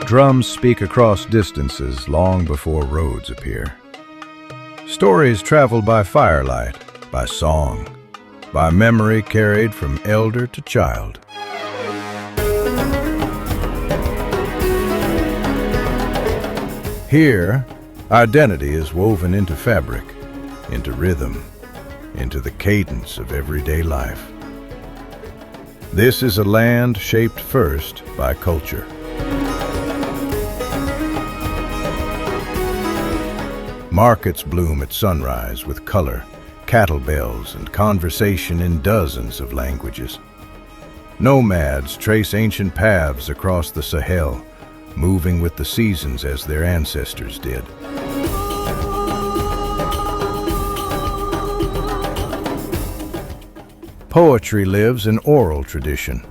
Drums speak across distances long before roads appear. Stories travel by firelight, by song, by memory carried from elder to child. Here, identity is woven into fabric, into rhythm, into the cadence of everyday life. This is a land shaped first by culture. Markets bloom at sunrise with color, cattle bells, and conversation in dozens of languages. Nomads trace ancient paths across the Sahel, moving with the seasons as their ancestors did. Poetry lives in oral tradition,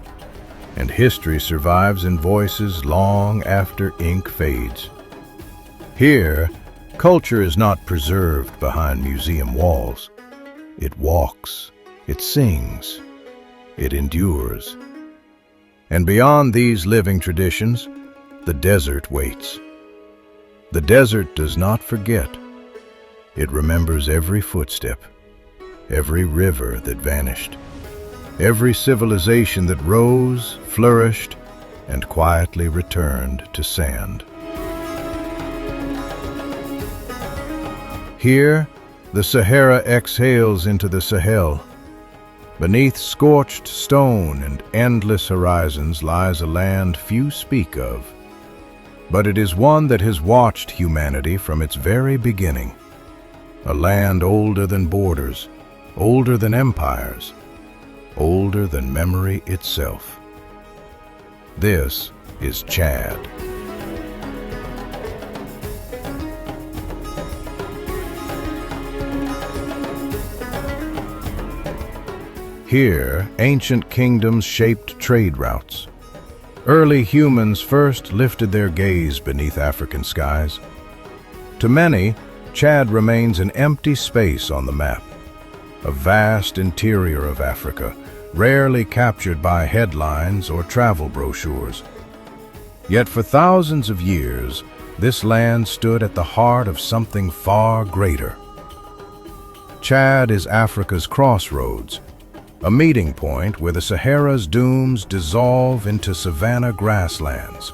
and history survives in voices long after ink fades. Here, culture is not preserved behind museum walls. It walks, it sings, it endures. And beyond these living traditions, the desert waits. The desert does not forget. It remembers every footstep, every river that vanished, every civilization that rose, flourished, and quietly returned to sand. Here, the Sahara exhales into the Sahel. Beneath scorched stone and endless horizons lies a land few speak of. But it is one that has watched humanity from its very beginning. A land older than borders, older than empires, older than memory itself. This is Chad. Here, ancient kingdoms shaped trade routes. Early humans first lifted their gaze beneath African skies. To many, Chad remains an empty space on the map, a vast interior of Africa, rarely captured by headlines or travel brochures. Yet for thousands of years, this land stood at the heart of something far greater. Chad is Africa's crossroads, a meeting point where the Sahara's dunes dissolve into savanna grasslands,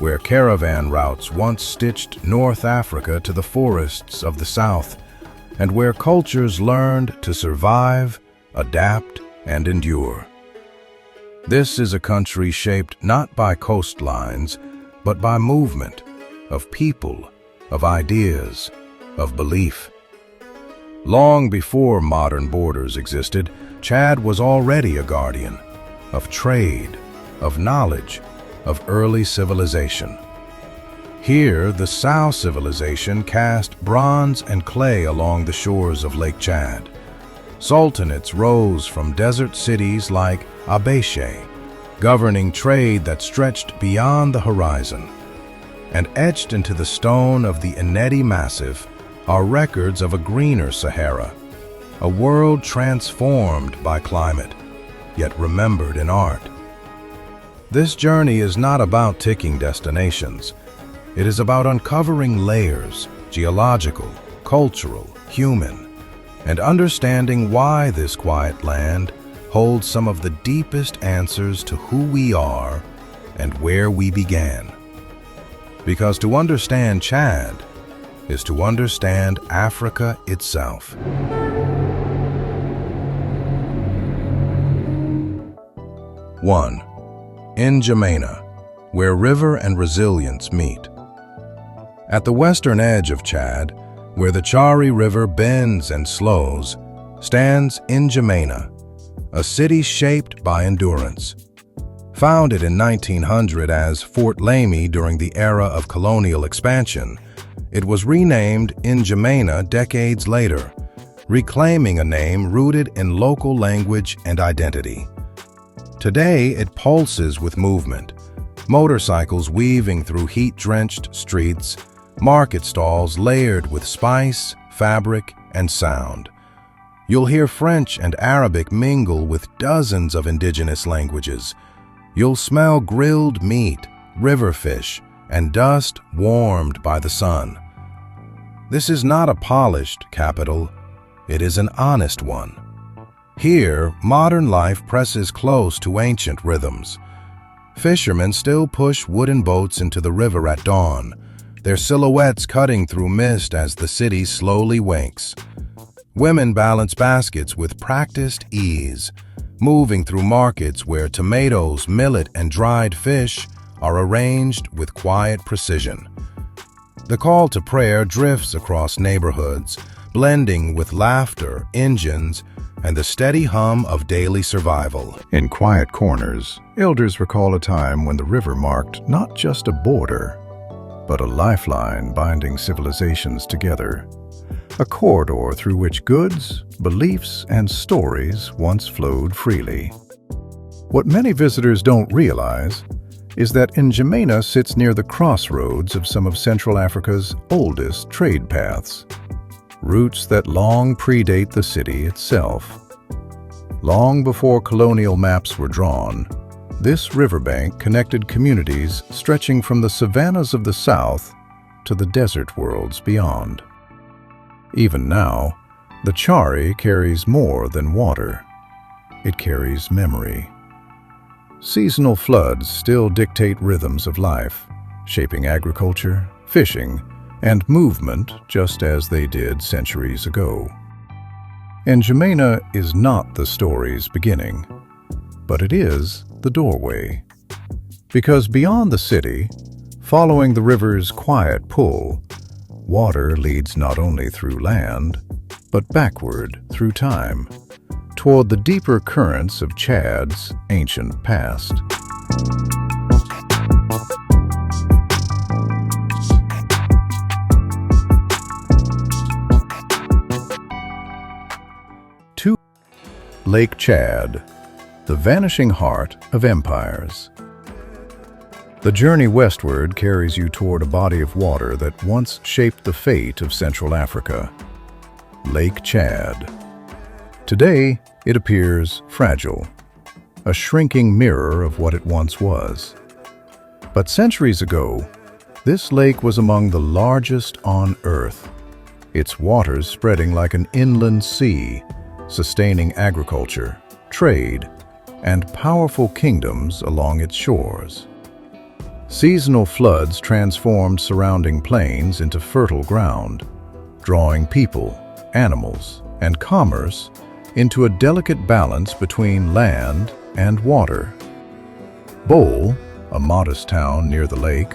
where caravan routes once stitched North Africa to the forests of the south, and where cultures learned to survive, adapt, and endure. This is a country shaped not by coastlines, but by movement, of people, of ideas, of belief. Long before modern borders existed, Chad was already a guardian of trade, of knowledge, of early civilization. Here, the Sao civilization cast bronze and clay along the shores of Lake Chad. Sultanates rose from desert cities like Abéché, governing trade that stretched beyond the horizon. And etched into the stone of the Enedi Massif are records of a greener Sahara, a world transformed by climate, yet remembered in art. This journey is not about ticking destinations. It is about uncovering layers, geological, cultural, human, and understanding why this quiet land holds some of the deepest answers to who we are and where we began. Because to understand Chad is to understand Africa itself. 1. N'Djamena, where river and resilience meet. At the western edge of Chad, where the Chari River bends and slows, stands N'Djamena, a city shaped by endurance. Founded in 1900 as Fort Lamy during the era of colonial expansion, it was renamed N'Djamena decades later, reclaiming a name rooted in local language and identity. Today, it pulses with movement, motorcycles weaving through heat-drenched streets, market stalls layered with spice, fabric, and sound. You'll hear French and Arabic mingle with dozens of indigenous languages. You'll smell grilled meat, river fish, and dust warmed by the sun. This is not a polished capital, it is an honest one. Here, modern life presses close to ancient rhythms. Fishermen still push wooden boats into the river at dawn, their silhouettes cutting through mist as the city slowly winks. Women balance baskets with practiced ease, moving through markets where tomatoes, millet, and dried fish are arranged with quiet precision. The call to prayer drifts across neighborhoods, blending with laughter, engines, and the steady hum of daily survival. In quiet corners, elders recall a time when the river marked not just a border, but a lifeline binding civilizations together. A corridor through which goods, beliefs, and stories once flowed freely. What many visitors don't realize is that N'Djamena sits near the crossroads of some of Central Africa's oldest trade paths, routes that long predate the city itself. Long before colonial maps were drawn, this riverbank connected communities stretching from the savannas of the south to the desert worlds beyond. Even now, the Chari carries more than water. It carries memory. Seasonal floods still dictate rhythms of life, shaping agriculture, fishing, and movement just as they did centuries ago. N'Djamena is not the story's beginning, but it is the doorway. Because beyond the city, following the river's quiet pull, water leads not only through land, but backward through time, toward the deeper currents of Chad's ancient past. Lake Chad, the vanishing heart of empires. The journey westward carries you toward a body of water that once shaped the fate of Central Africa, Lake Chad. Today, it appears fragile, a shrinking mirror of what it once was. But centuries ago, this lake was among the largest on Earth, its waters spreading like an inland sea, sustaining agriculture, trade, and powerful kingdoms along its shores. Seasonal floods transformed surrounding plains into fertile ground, drawing people, animals, and commerce into a delicate balance between land and water. Bol, a modest town near the lake,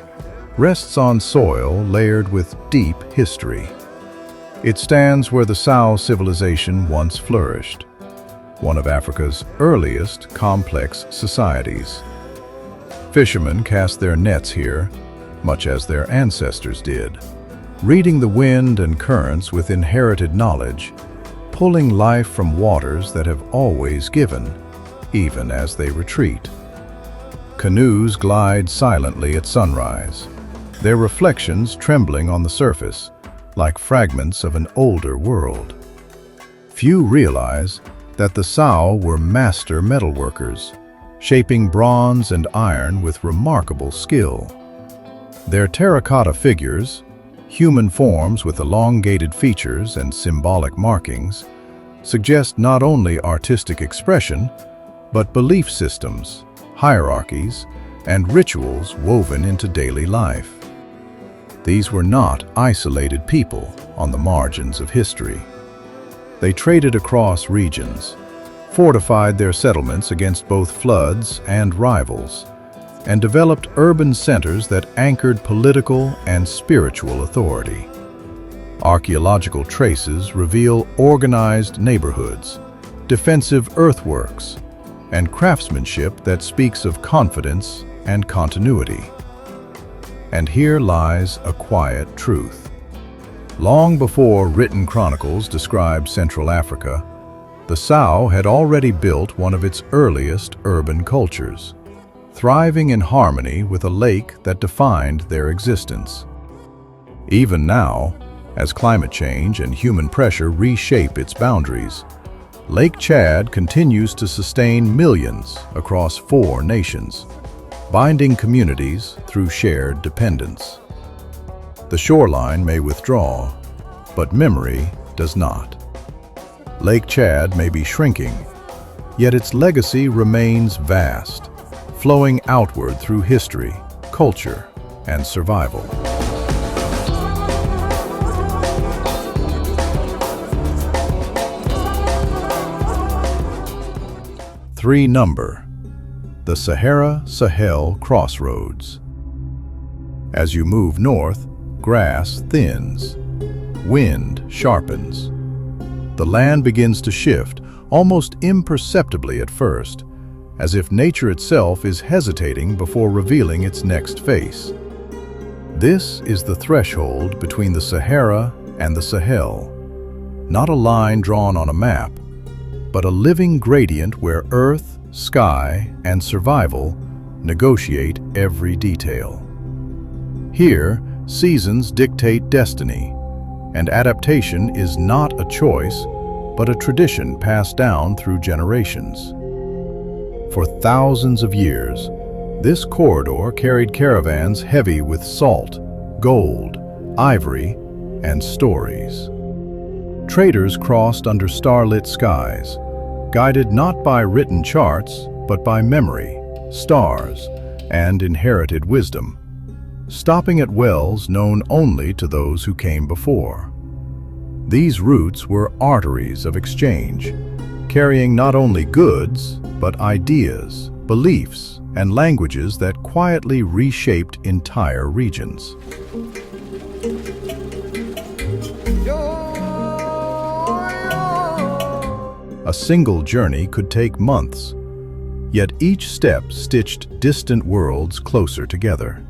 rests on soil layered with deep history. It stands where the Sao civilization once flourished, one of Africa's earliest complex societies. Fishermen cast their nets here, much as their ancestors did, reading the wind and currents with inherited knowledge, pulling life from waters that have always given, even as they retreat. Canoes glide silently at sunrise, their reflections trembling on the surface, like fragments of an older world. Few realize that the Sao were master metalworkers, shaping bronze and iron with remarkable skill. Their terracotta figures, human forms with elongated features and symbolic markings, suggest not only artistic expression, but belief systems, hierarchies, and rituals woven into daily life. These were not isolated people on the margins of history. They traded across regions, fortified their settlements against both floods and rivals, and developed urban centers that anchored political and spiritual authority. Archaeological traces reveal organized neighborhoods, defensive earthworks, and craftsmanship that speaks of confidence and continuity. And here lies a quiet truth. Long before written chronicles described Central Africa, the Sao had already built one of its earliest urban cultures, thriving in harmony with a lake that defined their existence. Even now, as climate change and human pressure reshape its boundaries, Lake Chad continues to sustain millions across 4 nations. binding communities through shared dependence. The shoreline may withdraw, but memory does not. Lake Chad may be shrinking, yet its legacy remains vast, flowing outward through history, culture, and survival. Number 3. The Sahara-Sahel Crossroads. As you move north, grass thins, wind sharpens. The land begins to shift, almost imperceptibly at first, as if nature itself is hesitating before revealing its next face. This is the threshold between the Sahara and the Sahel, not a line drawn on a map, but a living gradient where earth, sky, and survival negotiate every detail. Here, seasons dictate destiny, and adaptation is not a choice, but a tradition passed down through generations. For thousands of years, this corridor carried caravans heavy with salt, gold, ivory, and stories. Traders crossed under starlit skies, guided not by written charts, but by memory, stars, and inherited wisdom, stopping at wells known only to those who came before. These routes were arteries of exchange, carrying not only goods, but ideas, beliefs, and languages that quietly reshaped entire regions. A single journey could take months, yet each step stitched distant worlds closer together.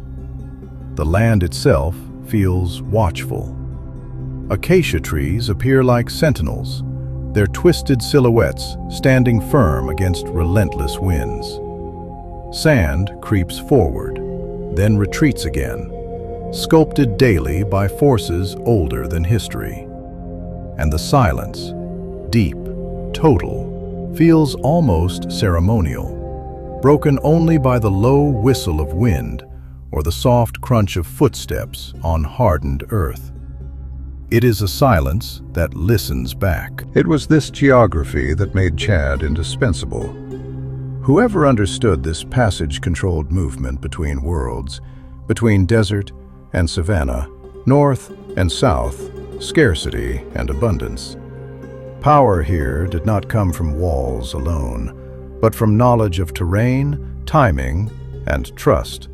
The land itself feels watchful. Acacia trees appear like sentinels, their twisted silhouettes standing firm against relentless winds. Sand creeps forward, then retreats again, sculpted daily by forces older than history. And the silence, deep, total, feels almost ceremonial, broken only by the low whistle of wind or the soft crunch of footsteps on hardened earth. It is a silence that listens back. It was this geography that made Chad indispensable. Whoever understood this passage-controlled movement between worlds, between desert and savanna, north and south, scarcity and abundance. Power here did not come from walls alone, but from knowledge of terrain, timing, and trust.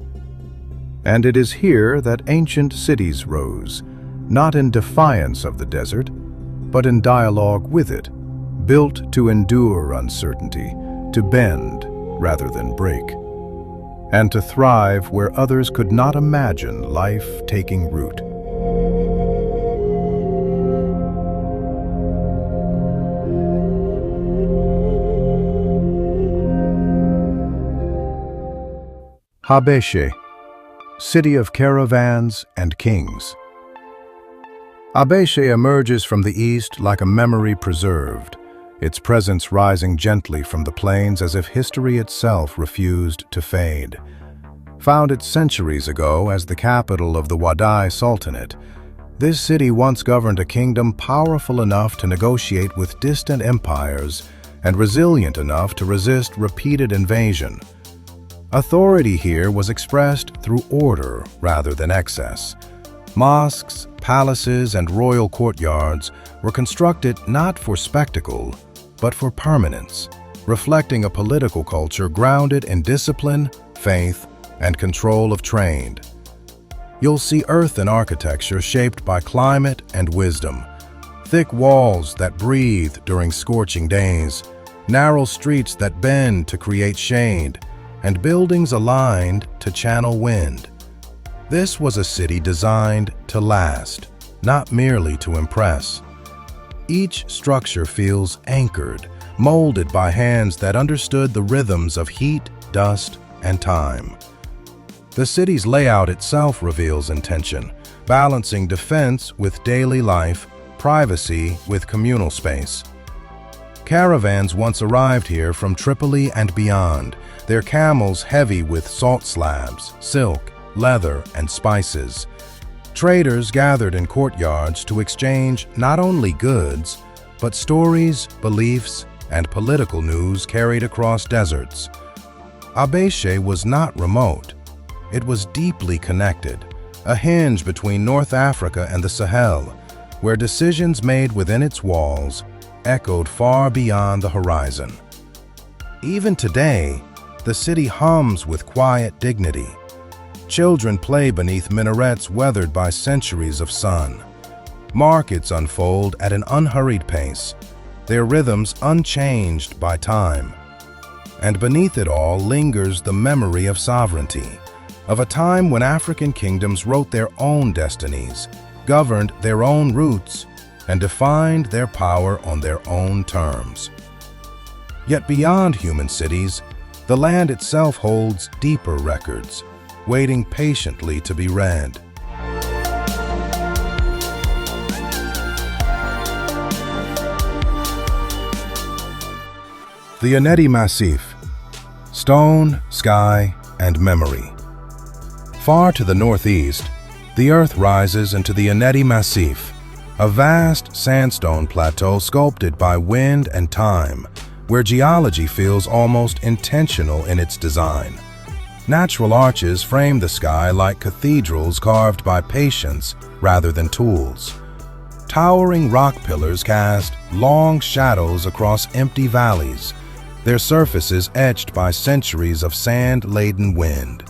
And it is here that ancient cities rose, not in defiance of the desert, but in dialogue with it, built to endure uncertainty, to bend rather than break, and to thrive where others could not imagine life taking root. Habeshe, city of caravans and kings. Habeshe emerges from the east like a memory preserved, its presence rising gently from the plains as if history itself refused to fade. Founded centuries ago as the capital of the Wadai Sultanate, this city once governed a kingdom powerful enough to negotiate with distant empires and resilient enough to resist repeated invasion. Authority here was expressed through order rather than excess. Mosques, palaces, and royal courtyards were constructed not for spectacle, but for permanence, reflecting a political culture grounded in discipline, faith, and control of trade. You'll see earthen architecture shaped by climate and wisdom, thick walls that breathe during scorching days, narrow streets that bend to create shade, and buildings aligned to channel wind. This was a city designed to last, not merely to impress. Each structure feels anchored, molded by hands that understood the rhythms of heat, dust, and time. The city's layout itself reveals intention, balancing defense with daily life, privacy with communal space. Caravans once arrived here from Tripoli and beyond, their camels heavy with salt slabs, silk, leather, and spices. Traders gathered in courtyards to exchange not only goods, but stories, beliefs, and political news carried across deserts. Abéché was not remote. It was deeply connected, a hinge between North Africa and the Sahel, where decisions made within its walls echoed far beyond the horizon. Even today, the city hums with quiet dignity. Children play beneath minarets weathered by centuries of sun. Markets unfold at an unhurried pace, their rhythms unchanged by time. And beneath it all lingers the memory of sovereignty, of a time when African kingdoms wrote their own destinies, governed their own routes, and defined their power on their own terms. Yet beyond human cities, the land itself holds deeper records, waiting patiently to be read. The Uneti Massif, stone, sky, and memory. Far to the northeast, the earth rises into the Uneti Massif, a vast sandstone plateau sculpted by wind and time, where geology feels almost intentional in its design. Natural arches frame the sky like cathedrals carved by patience rather than tools. Towering rock pillars cast long shadows across empty valleys, their surfaces etched by centuries of sand-laden wind.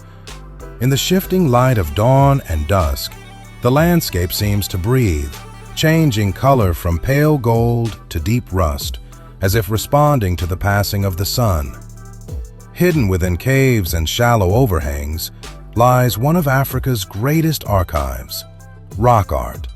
In the shifting light of dawn and dusk, the landscape seems to breathe, changing color from pale gold to deep rust, as if responding to the passing of the sun. Hidden within caves and shallow overhangs lies one of Africa's greatest archives, rock art.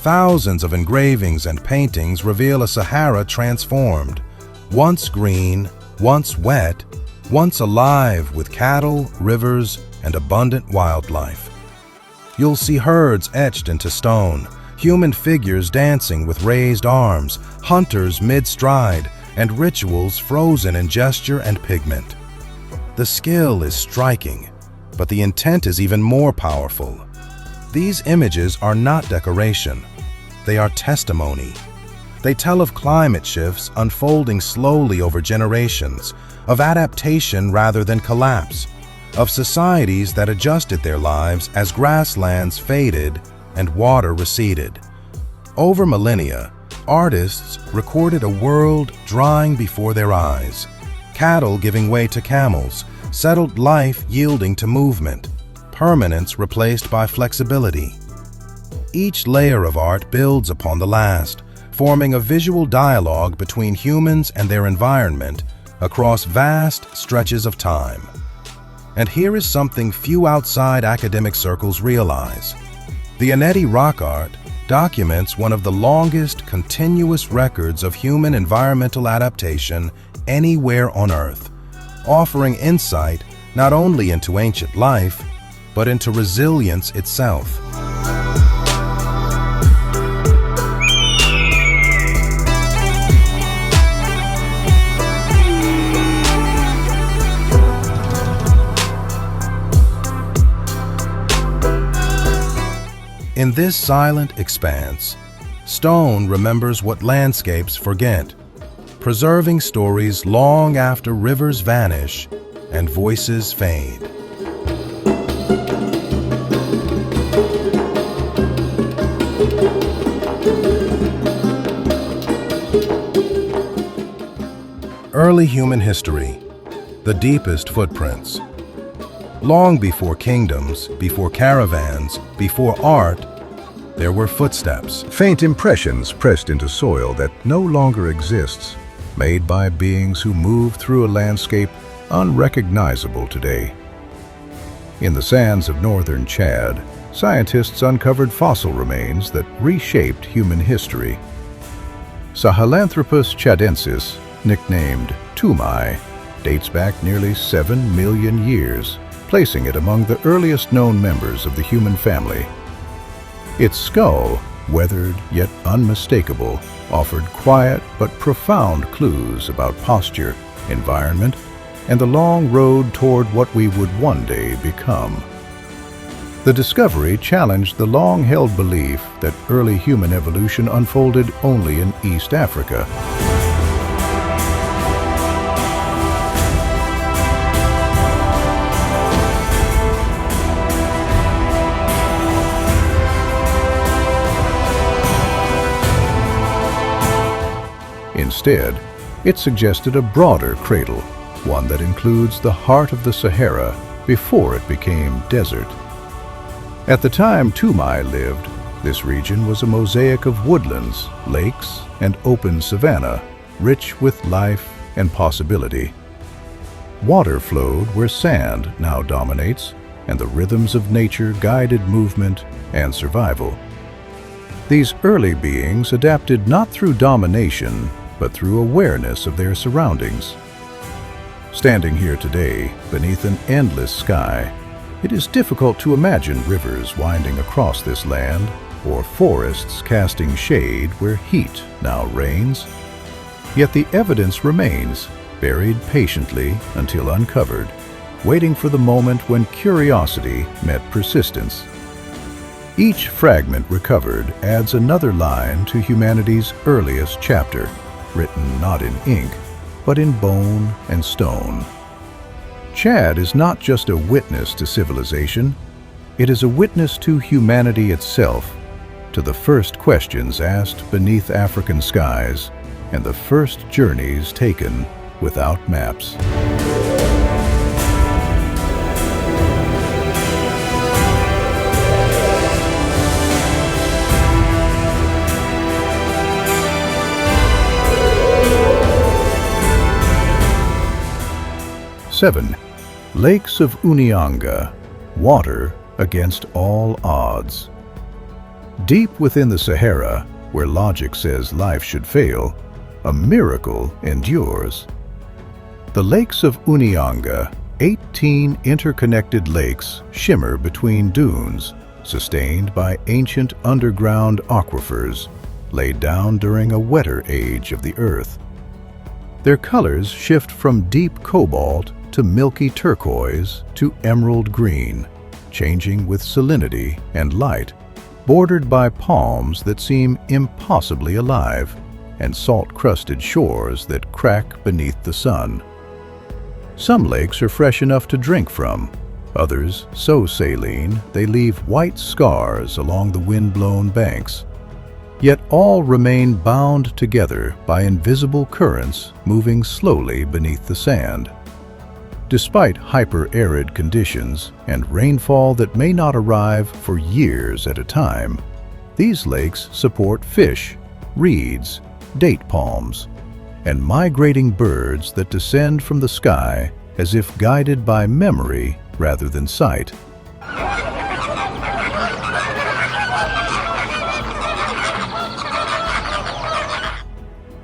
Thousands of engravings and paintings reveal a Sahara transformed, once green, once wet, once alive with cattle, rivers, and abundant wildlife. You'll see herds etched into stone, human figures dancing with raised arms, hunters mid-stride, and rituals frozen in gesture and pigment. The skill is striking, but the intent is even more powerful. These images are not decoration. They are testimony. They tell of climate shifts unfolding slowly over generations, of adaptation rather than collapse, of societies that adjusted their lives as grasslands faded and water receded. Over millennia, artists recorded a world drying before their eyes, cattle giving way to camels, settled life yielding to movement, permanence replaced by flexibility. Each layer of art builds upon the last, forming a visual dialogue between humans and their environment across vast stretches of time. And here is something few outside academic circles realize. The Uneti rock art documents one of the longest continuous records of human environmental adaptation anywhere on Earth, offering insight not only into ancient life, but into resilience itself. In this silent expanse, stone remembers what landscapes forget, preserving stories long after rivers vanish and voices fade. Early human history, the deepest footprints. Long before kingdoms, before caravans, before art, there were footsteps. Faint impressions pressed into soil that no longer exists, made by beings who move through a landscape unrecognizable today. In the sands of northern Chad, scientists uncovered fossil remains that reshaped human history. Sahelanthropus chadensis, nicknamed Tumai, dates back nearly 7 million years, placing it among the earliest known members of the human family. Its skull, weathered yet unmistakable, offered quiet but profound clues about posture, environment, and the long road toward what we would one day become. The discovery challenged the long-held belief that early human evolution unfolded only in East Africa. Instead, it suggested a broader cradle, one that includes the heart of the Sahara before it became desert. At the time Toumai lived, this region was a mosaic of woodlands, lakes, and open savanna, rich with life and possibility. Water flowed where sand now dominates, and the rhythms of nature guided movement and survival. These early beings adapted not through domination, but through awareness of their surroundings. Standing here today, beneath an endless sky, it is difficult to imagine rivers winding across this land, or forests casting shade where heat now reigns. Yet the evidence remains, buried patiently until uncovered, waiting for the moment when curiosity met persistence. Each fragment recovered adds another line to humanity's earliest chapter, written not in ink, but in bone and stone. Chad is not just a witness to civilization, it is a witness to humanity itself, to the first questions asked beneath African skies, and the first journeys taken without maps. Seven, Lakes of Unianga, water against all odds. Deep within the Sahara, where logic says life should fail, a miracle endures. The lakes of Unianga, 18 interconnected lakes, shimmer between dunes, sustained by ancient underground aquifers laid down during a wetter age of the earth. Their colors shift from deep cobalt to milky turquoise to emerald green, changing with salinity and light, bordered by palms that seem impossibly alive and salt-crusted shores that crack beneath the sun. Some lakes are fresh enough to drink from, others so saline they leave white scars along the wind-blown banks. Yet all remain bound together by invisible currents moving slowly beneath the sand. Despite hyper-arid conditions and rainfall that may not arrive for years at a time, these lakes support fish, reeds, date palms, and migrating birds that descend from the sky as if guided by memory rather than sight.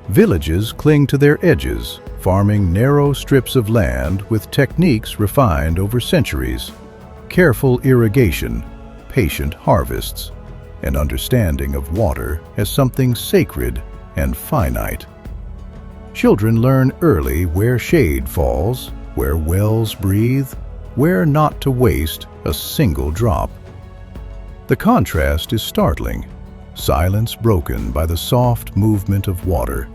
Villages cling to their edges, farming narrow strips of land with techniques refined over centuries, careful irrigation, patient harvests, an understanding of water as something sacred and finite. Children learn early where shade falls, where wells breathe, where not to waste a single drop. The contrast is startling, silence broken by the soft movement of water,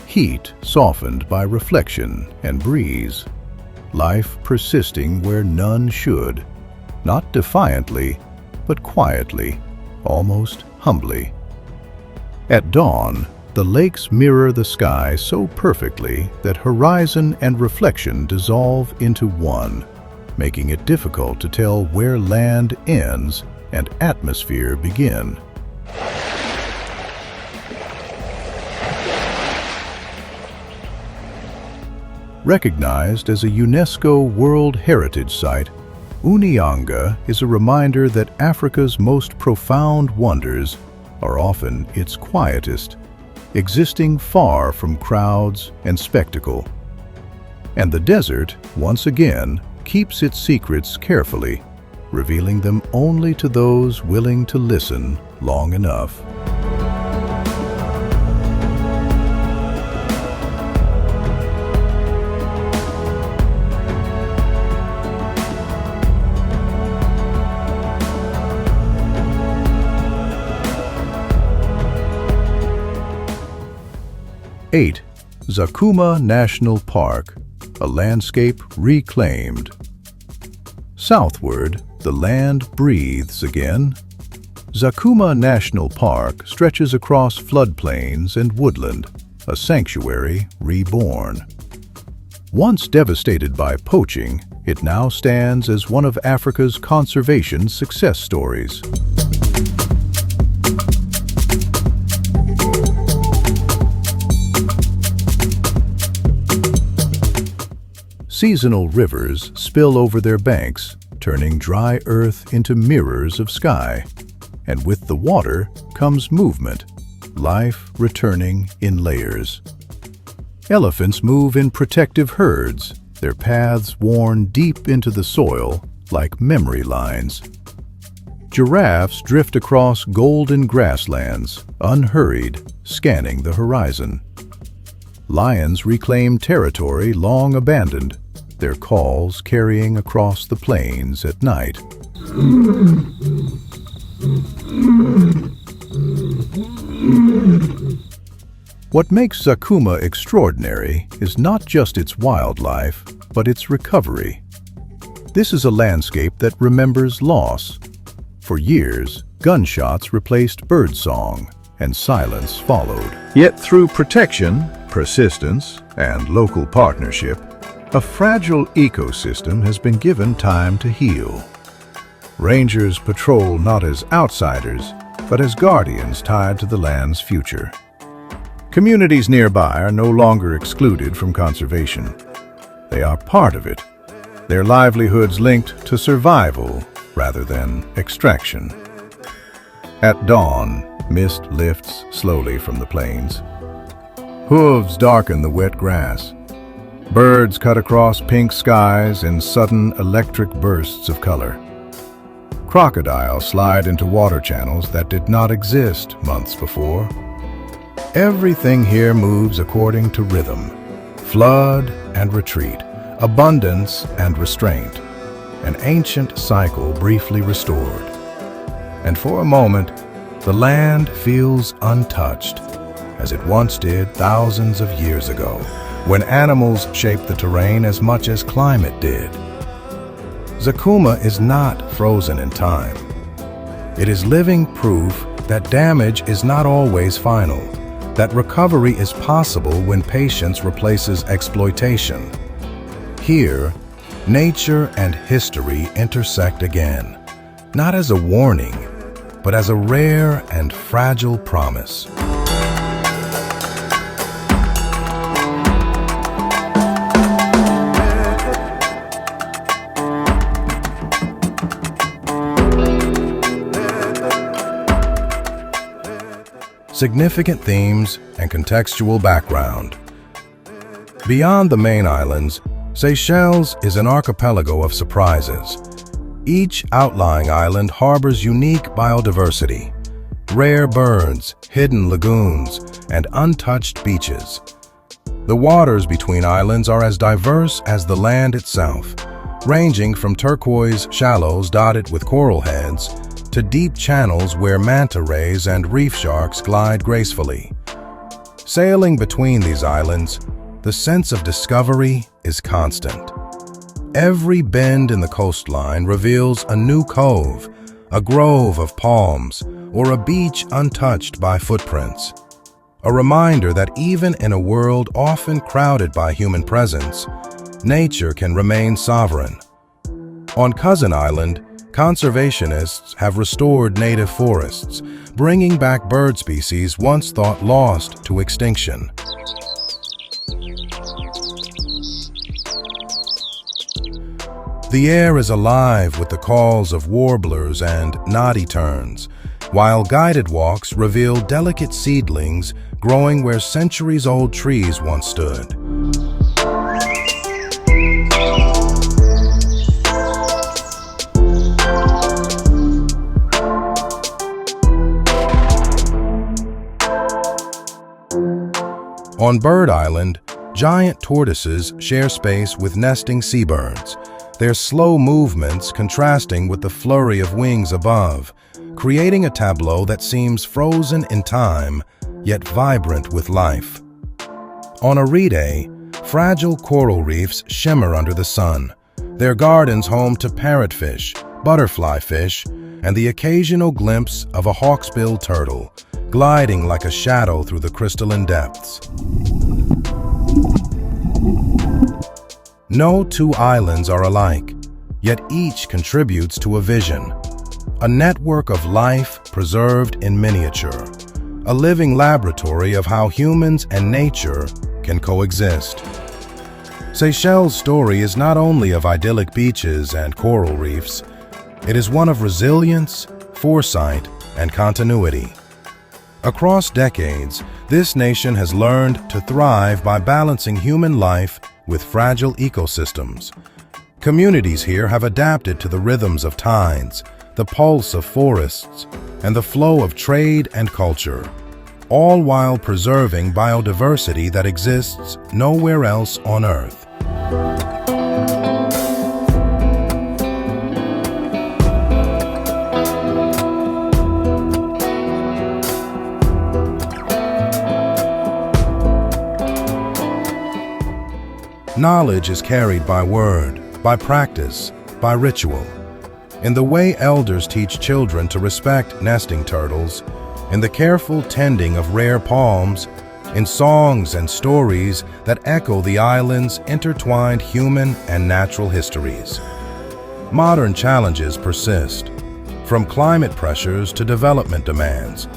heat softened by reflection and breeze, life persisting where none should, not defiantly, but quietly, almost humbly. At dawn, the lakes mirror the sky so perfectly that horizon and reflection dissolve into one, making it difficult to tell where land ends and atmosphere begin. Recognized as a UNESCO World Heritage Site, Unianga is a reminder that Africa's most profound wonders are often its quietest, existing far from crowds and spectacle. And the desert, once again, keeps its secrets carefully, revealing them only to those willing to listen long enough. Eight, Zakuma National Park, a landscape reclaimed. Southward, the land breathes again. Zakuma National Park stretches across floodplains and woodland, a sanctuary reborn. Once devastated by poaching, it now stands as one of Africa's conservation success stories. Seasonal rivers spill over their banks, turning dry earth into mirrors of sky. And with the water comes movement, life returning in layers. Elephants move in protective herds, their paths worn deep into the soil like memory lines. Giraffes drift across golden grasslands, unhurried, scanning the horizon. Lions reclaim territory long abandoned, their calls carrying across the plains at night. What makes Zakuma extraordinary is not just its wildlife, but its recovery. This is a landscape that remembers loss. For years, gunshots replaced birdsong, and silence followed. Yet through protection, persistence, and local partnership, a fragile ecosystem has been given time to heal. Rangers patrol not as outsiders, but as guardians tied to the land's future. Communities nearby are no longer excluded from conservation. They are part of it, their livelihoods linked to survival rather than extraction. At dawn, mist lifts slowly from the plains. Hooves darken the wet grass. Birds cut across pink skies in sudden electric bursts of color. Crocodiles slide into water channels that did not exist months before. Everything here moves according to rhythm, flood and retreat, abundance and restraint, an ancient cycle briefly restored. And for a moment, the land feels untouched, as it once did thousands of years ago, when animals shaped the terrain as much as climate did. Zakuma is not frozen in time. It is living proof that damage is not always final, that recovery is possible when patience replaces exploitation. Here, nature and history intersect again, not as a warning, but as a rare and fragile promise. Significant themes and contextual background. Beyond the main islands, Seychelles is an archipelago of surprises. Each outlying island harbors unique biodiversity, rare birds, hidden lagoons, and untouched beaches. The waters between islands are as diverse as the land itself, ranging from turquoise shallows dotted with coral heads to deep channels where manta rays and reef sharks glide gracefully. Sailing between these islands, the sense of discovery is constant. Every bend in the coastline reveals a new cove, a grove of palms, or a beach untouched by footprints. A reminder that even in a world often crowded by human presence, nature can remain sovereign. On Cousin Island, conservationists have restored native forests, bringing back bird species once thought lost to extinction. The air is alive with the calls of warblers and noddy terns, while guided walks reveal delicate seedlings growing where centuries-old trees once stood. On Bird Island, giant tortoises share space with nesting seabirds, their slow movements contrasting with the flurry of wings above, creating a tableau that seems frozen in time, yet vibrant with life. On Aride, fragile coral reefs shimmer under the sun, their gardens home to parrotfish, butterfly fish, and the occasional glimpse of a hawksbill turtle, gliding like a shadow through the crystalline depths. No two islands are alike, yet each contributes to a vision, a network of life preserved in miniature, a living laboratory of how humans and nature can coexist. Seychelles' story is not only of idyllic beaches and coral reefs, it is one of resilience, foresight, and continuity. Across decades, this nation has learned to thrive by balancing human life with fragile ecosystems. Communities here have adapted to the rhythms of tides, the pulse of forests, and the flow of trade and culture, all while preserving biodiversity that exists nowhere else on Earth. Knowledge is carried by word, by practice, by ritual. In the way elders teach children to respect nesting turtles, in the careful tending of rare palms, in songs and stories that echo the island's intertwined human and natural histories. Modern challenges persist, from climate pressures to development demands,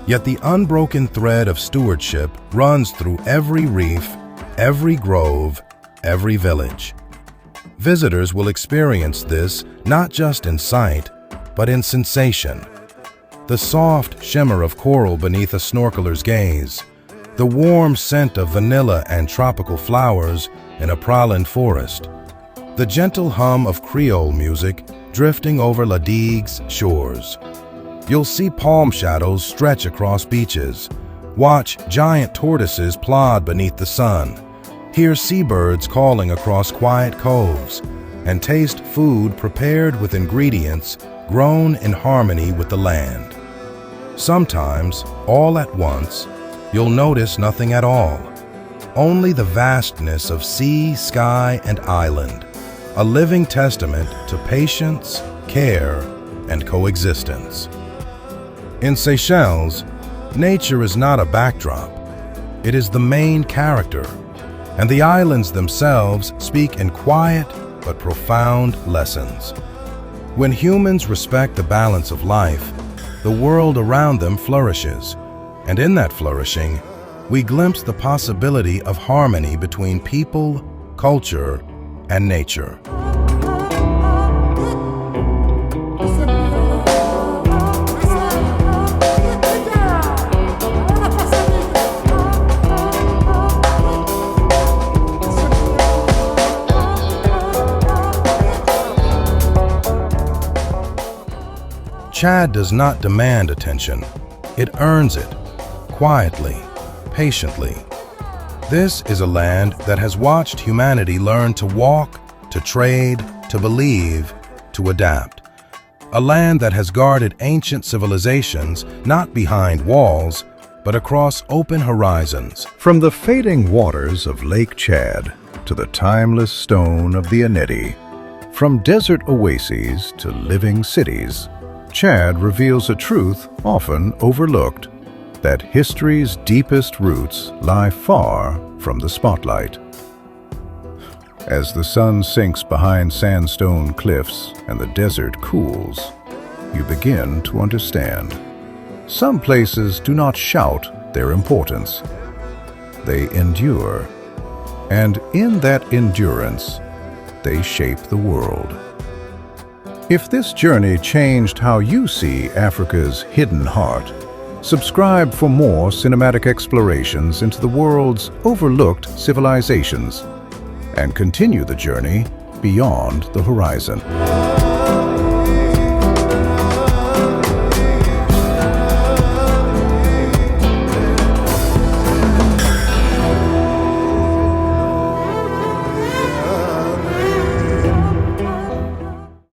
yet the unbroken thread of stewardship runs through every reef, every grove, every village. Visitors will experience this not just in sight, but in sensation. The soft shimmer of coral beneath a snorkeler's gaze, the warm scent of vanilla and tropical flowers in a praline forest, the gentle hum of Creole music drifting over La Digue's shores. You'll see palm shadows stretch across beaches, watch giant tortoises plod beneath the sun, hear seabirds calling across quiet coves, and taste food prepared with ingredients grown in harmony with the land. Sometimes, all at once, you'll notice nothing at all, only the vastness of sea, sky, and island, a living testament to patience, care, and coexistence. In Seychelles, nature is not a backdrop, it is the main character, and the islands themselves speak in quiet but profound lessons. When humans respect the balance of life, the world around them flourishes, and in that flourishing, we glimpse the possibility of harmony between people, culture, and nature. Chad does not demand attention. It earns it, quietly, patiently. This is a land that has watched humanity learn to walk, to trade, to believe, to adapt. A land that has guarded ancient civilizations not behind walls, but across open horizons. From the fading waters of Lake Chad to the timeless stone of the Aneti, from desert oases to living cities, Chad reveals a truth often overlooked, that history's deepest roots lie far from the spotlight. As the sun sinks behind sandstone cliffs and the desert cools, you begin to understand. Some places do not shout their importance. They endure. And in that endurance, they shape the world. If this journey changed how you see Africa's hidden heart, subscribe for more cinematic explorations into the world's overlooked civilizations, and continue the journey beyond the horizon.